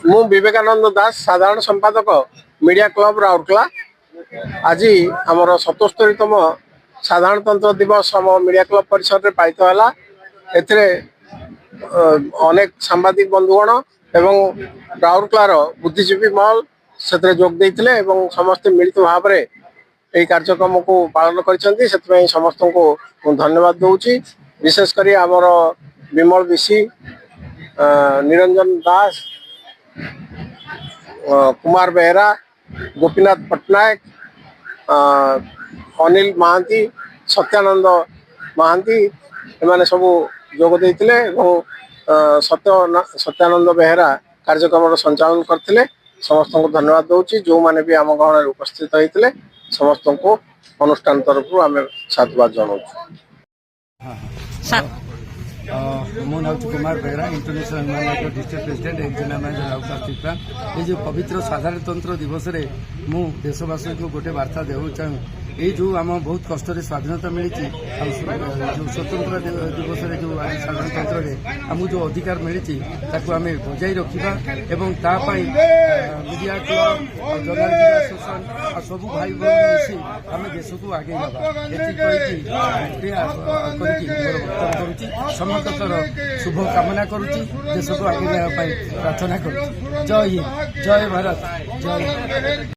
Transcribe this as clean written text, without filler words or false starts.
ମୁଁ ବିବେକାନନ୍ଦ ଦାସ ସାଧାରଣ ସମ୍ପାଦକ मीडिया क्लब राउरकेला। आज आमर 77तम साधारणतंत्र दिवस आम मीडिया क्लब परिसर में पालित है। एथिरे अनेक सांबादिक बंधुगण एवं राउरकेलार बुद्धिजीवी महल से जोग देते समस्ते मिलित भाव में यही कार्यक्रम को पालन कर समस्त को धन्यवाद दूची। विशेषकर आमर विमल विशी, निरंजन दास, कुमार बेहरा, गोपीनाथ पट्टनायक, अनिल महांती, सत्यानंद महांती एमाने सब जोग देते सत्यानंद बेहरा कार्यक्रम संचालन करते समस्त को धन्यवाद दूची। जो माने भी आम गहन उपस्थित होते समस्त को अनुष्ठान तरफ आम साधुवाद जनाऊँ। मो नाम Kumar Behera, international district president एक्जिना मैनेजर राउरकेला स्टील प्लांट। ये जो पवित्र साधारणतंत्र दिवस रे मु देशवासी को गोटे वार्ता देव चाहूँ। ये जो आम बहुत कष्ट स्वाधीनता मिली जो स्वतंत्र दिवस रे जो साधारणतंत्र रे आमको जो अधिकार मिली आम बजाई रखा एवं मीडिया क्लब जर्नालिस्ट एसोसिएशन और सब भाई बहन मिसी आम देश को आगे नवा समस्त शुभ कामना करुच्ची। देश को आगे प्रार्थना करुच्ची। जय हिंद, जय भारत, जय